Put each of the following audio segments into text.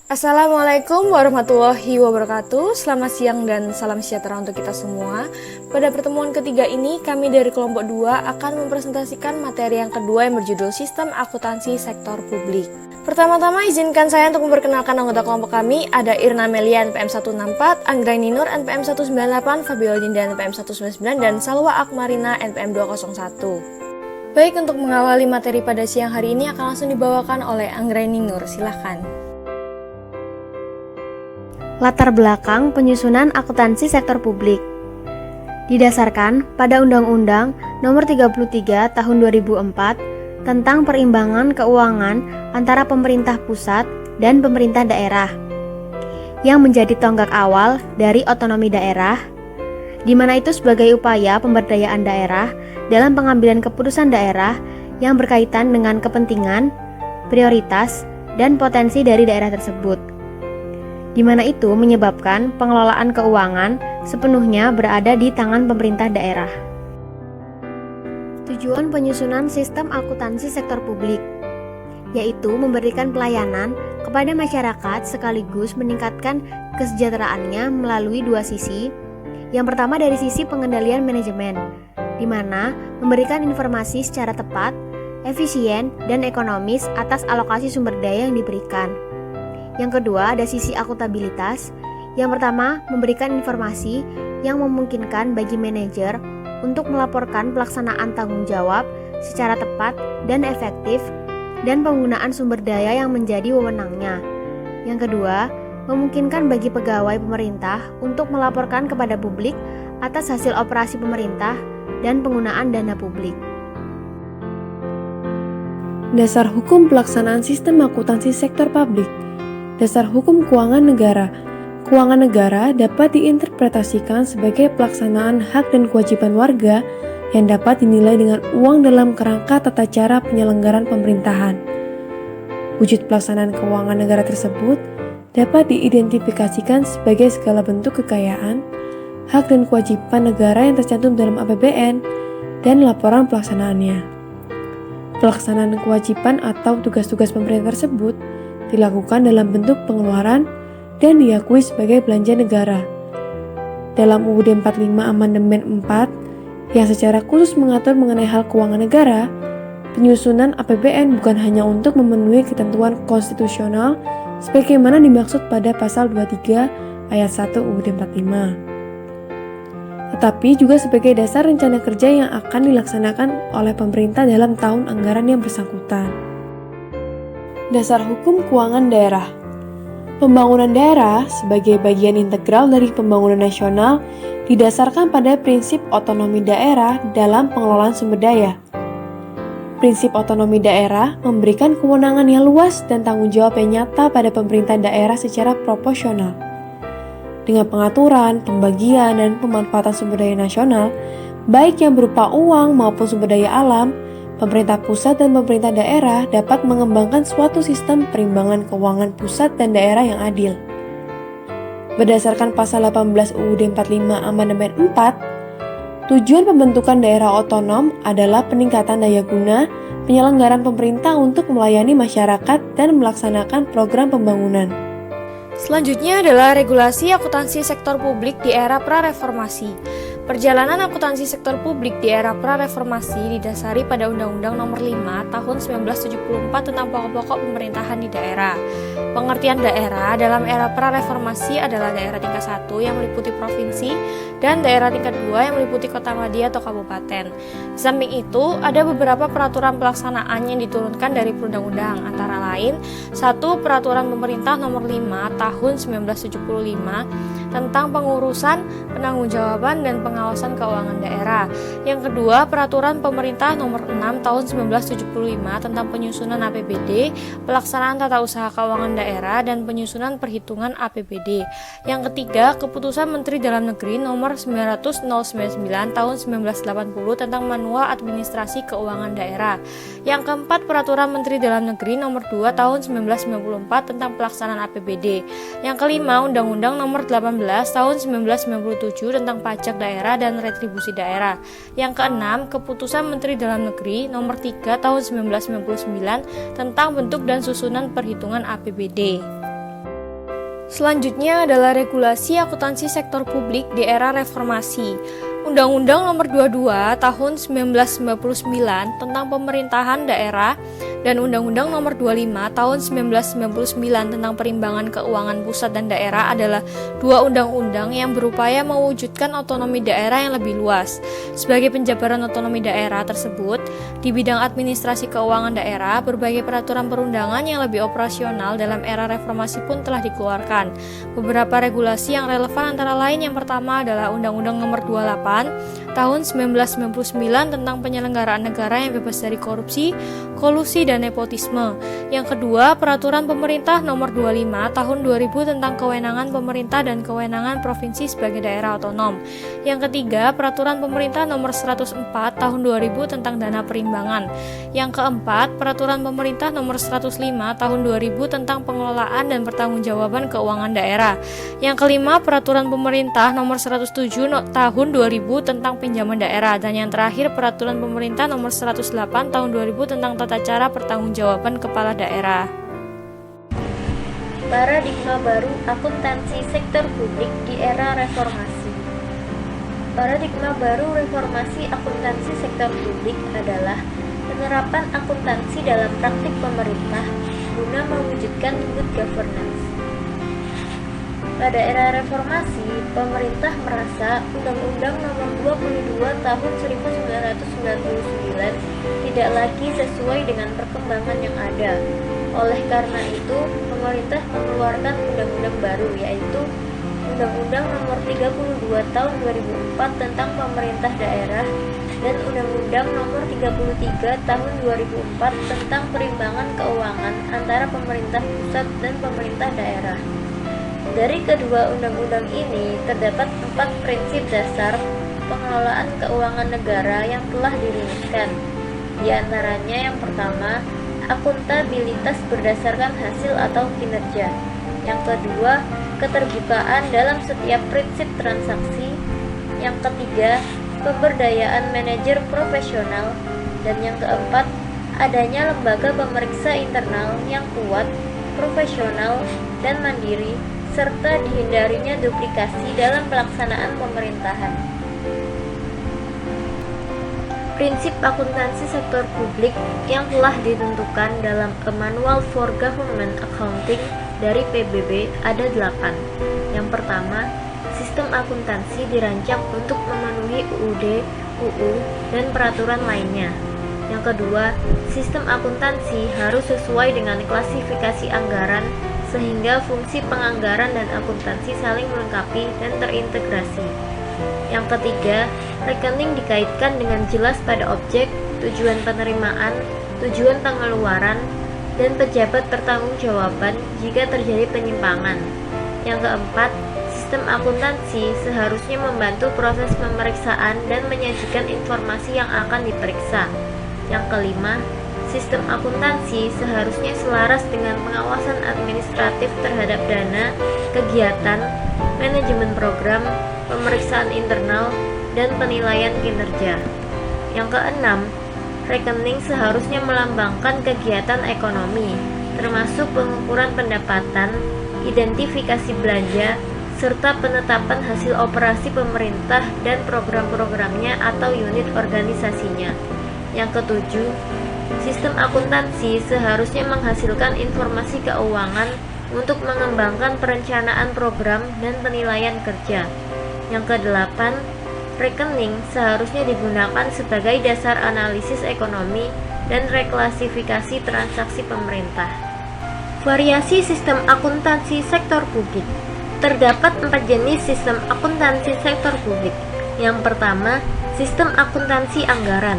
Assalamualaikum warahmatullahi wabarakatuh. Selamat siang dan salam sejahtera untuk kita semua. Pada pertemuan ketiga ini, kami dari kelompok 2 akan mempresentasikan materi yang kedua yang berjudul Sistem Akuntansi Sektor Publik. Pertama-tama izinkan saya untuk memperkenalkan anggota kelompok kami. Ada Irna Melia NPM 164, Anggraini Nur NPM 198, Fabiola Dinda NPM 199, dan Salwa Akmarina NPM 201. Baik, untuk mengawali materi pada siang hari ini akan langsung dibawakan oleh Anggraini Nur. Silahkan. Latar belakang penyusunan akuntansi sektor publik didasarkan pada Undang-Undang Nomor 33 Tahun 2004 tentang perimbangan keuangan antara pemerintah pusat dan pemerintah daerah, yang menjadi tonggak awal dari otonomi daerah, di mana itu sebagai upaya pemberdayaan daerah dalam pengambilan keputusan daerah yang berkaitan dengan kepentingan, prioritas, dan potensi dari daerah tersebut, di mana itu menyebabkan pengelolaan keuangan sepenuhnya berada di tangan pemerintah daerah. Tujuan penyusunan sistem akuntansi sektor publik yaitu memberikan pelayanan kepada masyarakat sekaligus meningkatkan kesejahteraannya melalui dua sisi. Yang pertama dari sisi pengendalian manajemen, di mana memberikan informasi secara tepat, efisien, dan ekonomis atas alokasi sumber daya yang diberikan. Yang kedua, ada sisi akuntabilitas. Yang pertama, memberikan informasi yang memungkinkan bagi manajer untuk melaporkan pelaksanaan tanggung jawab secara tepat dan efektif dan penggunaan sumber daya yang menjadi wewenangnya. Yang kedua, memungkinkan bagi pegawai pemerintah untuk melaporkan kepada publik atas hasil operasi pemerintah dan penggunaan dana publik. Dasar hukum pelaksanaan sistem akuntansi sektor publik. Dasar hukum keuangan negara. Keuangan negara dapat diinterpretasikan sebagai pelaksanaan hak dan kewajiban warga yang dapat dinilai dengan uang dalam kerangka tata cara penyelenggaraan pemerintahan. Wujud pelaksanaan keuangan negara tersebut dapat diidentifikasikan sebagai segala bentuk kekayaan, hak dan kewajiban negara yang tercantum dalam APBN dan laporan pelaksanaannya. Pelaksanaan kewajiban atau tugas-tugas pemerintah tersebut dilakukan dalam bentuk pengeluaran dan diakui sebagai belanja negara. Dalam UUD 45 Amandemen 4 yang secara khusus mengatur mengenai hal keuangan negara, penyusunan APBN bukan hanya untuk memenuhi ketentuan konstitusional sebagaimana dimaksud pada pasal 23 ayat 1 UUD 45, tetapi juga sebagai dasar rencana kerja yang akan dilaksanakan oleh pemerintah dalam tahun anggaran yang bersangkutan. Dasar hukum keuangan daerah. Pembangunan daerah sebagai bagian integral dari pembangunan nasional didasarkan pada prinsip otonomi daerah dalam pengelolaan sumber daya. Prinsip otonomi daerah memberikan kewenangan yang luas dan tanggung jawab yang nyata pada pemerintah daerah secara proporsional. Dengan pengaturan, pembagian, dan pemanfaatan sumber daya nasional, baik yang berupa uang maupun sumber daya alam, pemerintah pusat dan pemerintah daerah dapat mengembangkan suatu sistem perimbangan keuangan pusat dan daerah yang adil. Berdasarkan pasal 18 UUD 45 Amandemen 4, tujuan pembentukan daerah otonom adalah peningkatan daya guna penyelenggaraan pemerintah untuk melayani masyarakat dan melaksanakan program pembangunan. Selanjutnya adalah regulasi akuntansi sektor publik di era pra-reformasi. Perjalanan akuntansi sektor publik di era pra-reformasi didasari pada Undang-Undang Nomor 5 Tahun 1974 tentang pokok-pokok pemerintahan di daerah. Pengertian daerah dalam era pra-reformasi adalah daerah tingkat 1 yang meliputi provinsi dan daerah tingkat 2 yang meliputi kota madya atau kabupaten. Di samping itu, ada beberapa peraturan pelaksanaan yang diturunkan dari perundang-undang, antara lain 1. Peraturan Pemerintah Nomor 5 Tahun 1975 tentang pengurusan, penangguhjawaban, dan pengawasan keuangan daerah. Yang kedua, Peraturan Pemerintah Nomor 6 Tahun 1975 tentang penyusunan APBD, pelaksanaan tata usaha keuangan daerah, dan penyusunan perhitungan APBD. Yang ketiga, Keputusan Menteri Dalam Negeri Nomor 90099 Tahun 1980 tentang Manual Administrasi Keuangan Daerah. Yang keempat, Peraturan Menteri Dalam Negeri Nomor 2 Tahun 1994 tentang pelaksanaan APBD. Yang kelima, Undang-Undang Nomor 18 Tahun 1997 tentang pajak daerah dan retribusi daerah. Yang keenam, Keputusan Menteri Dalam Negeri Nomor 3 Tahun 1999 tentang bentuk dan susunan perhitungan APBD. Selanjutnya adalah regulasi akuntansi sektor publik di era reformasi. Undang-Undang Nomor 22 Tahun 1999 tentang Pemerintahan Daerah dan Undang-Undang Nomor 25 Tahun 1999 tentang Perimbangan Keuangan Pusat dan Daerah adalah dua undang-undang yang berupaya mewujudkan otonomi daerah yang lebih luas. Sebagai penjabaran otonomi daerah tersebut, di bidang administrasi keuangan daerah, berbagai peraturan perundangan yang lebih operasional dalam era reformasi pun telah dikeluarkan. Beberapa regulasi yang relevan antara lain yang pertama adalah Undang-Undang Nomor 28 Tahun 1999 tentang penyelenggaraan negara yang bebas dari korupsi, kolusi, dan nepotisme. Yang kedua, Peraturan Pemerintah Nomor 25 Tahun 2000 tentang kewenangan pemerintah dan kewenangan provinsi sebagai daerah otonom. Yang ketiga, Peraturan Pemerintah Nomor 104 Tahun 2000 tentang dana perimbangan. Yang keempat, Peraturan Pemerintah Nomor 105 Tahun 2000 tentang pengelolaan dan pertanggungjawaban keuangan daerah. Yang kelima, Peraturan Pemerintah Nomor 107 Tahun 2000 tentang pinjaman daerah. Dan yang terakhir, Peraturan Pemerintah Nomor 108 Tahun 2000 tentang tata cara pertanggungjawaban kepala daerah. Paradigma baru akuntansi sektor publik di era reformasi. Paradigma baru reformasi akuntansi sektor publik adalah penerapan akuntansi dalam praktik pemerintah guna mewujudkan good governance. Pada era reformasi, pemerintah merasa Undang-Undang Nomor 22 Tahun 1999 tidak lagi sesuai dengan perkembangan yang ada. Oleh karena itu, pemerintah mengeluarkan undang-undang baru, yaitu Undang-Undang Nomor 32 Tahun 2004 tentang Pemerintah Daerah dan Undang-Undang Nomor 33 Tahun 2004 tentang Perimbangan Keuangan antara pemerintah pusat dan pemerintah daerah. Dari kedua undang-undang ini terdapat 4 prinsip dasar pengelolaan keuangan negara yang telah dirumuskan. Di antaranya yang pertama, akuntabilitas berdasarkan hasil atau kinerja. Yang kedua, keterbukaan dalam setiap prinsip transaksi. Yang ketiga, pemberdayaan manajer profesional. Dan yang keempat, adanya lembaga pemeriksa internal yang kuat, profesional, dan mandiri, serta dihindarinya duplikasi dalam pelaksanaan pemerintahan. Prinsip akuntansi sektor publik yang telah ditentukan dalam A Manual for Government Accounting dari PBB ada 8. Yang pertama, sistem akuntansi dirancang untuk memenuhi UUD, UU, dan peraturan lainnya. Yang kedua, sistem akuntansi harus sesuai dengan klasifikasi anggaran sehingga fungsi penganggaran dan akuntansi saling melengkapi dan terintegrasi. Yang ketiga, rekening dikaitkan dengan jelas pada objek, tujuan penerimaan, tujuan pengeluaran, dan pejabat pertanggungjawaban jika terjadi penyimpangan. Yang keempat, sistem akuntansi seharusnya membantu proses pemeriksaan dan menyajikan informasi yang akan diperiksa. Yang kelima, sistem akuntansi seharusnya selaras dengan pengawasan administratif terhadap dana, kegiatan, manajemen program, pemeriksaan internal, dan penilaian kinerja. Yang keenam, rekening seharusnya melambangkan kegiatan ekonomi, termasuk pengukuran pendapatan, identifikasi belanja, serta penetapan hasil operasi pemerintah dan program-programnya atau unit organisasinya. Yang ketujuh, sistem akuntansi seharusnya menghasilkan informasi keuangan untuk mengembangkan perencanaan program dan penilaian kerja. Yang kedelapan, rekening seharusnya digunakan sebagai dasar analisis ekonomi dan reklasifikasi transaksi pemerintah. Variasi sistem akuntansi sektor publik. Terdapat 4 jenis sistem akuntansi sektor publik. Yang pertama, sistem akuntansi anggaran,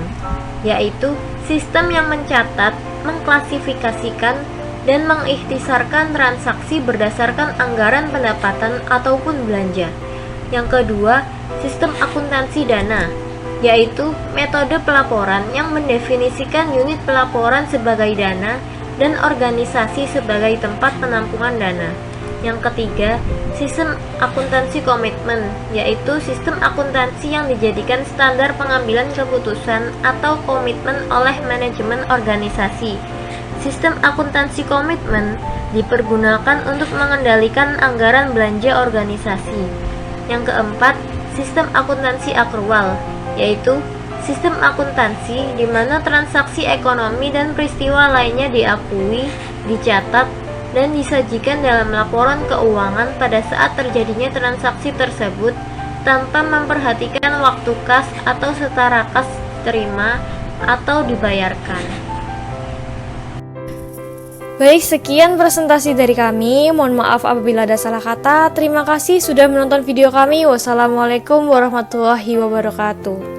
yaitu sistem yang mencatat, mengklasifikasikan, dan mengikhtisarkan transaksi berdasarkan anggaran pendapatan ataupun belanja. Yang kedua, sistem akuntansi dana, yaitu metode pelaporan yang mendefinisikan unit pelaporan sebagai dana dan organisasi sebagai tempat penampungan dana. Yang ketiga, sistem akuntansi komitmen, yaitu sistem akuntansi yang dijadikan standar pengambilan keputusan atau komitmen oleh manajemen organisasi. Sistem akuntansi komitmen dipergunakan untuk mengendalikan anggaran belanja organisasi. Yang keempat, sistem akuntansi akrual, yaitu sistem akuntansi di mana transaksi ekonomi dan peristiwa lainnya diakui, dicatat, dan disajikan dalam laporan keuangan pada saat terjadinya transaksi tersebut tanpa memperhatikan waktu kas atau setara kas terima atau dibayarkan. Baik, sekian presentasi dari kami. Mohon maaf apabila ada salah kata. Terima kasih sudah menonton video kami. Wassalamualaikum warahmatullahi wabarakatuh.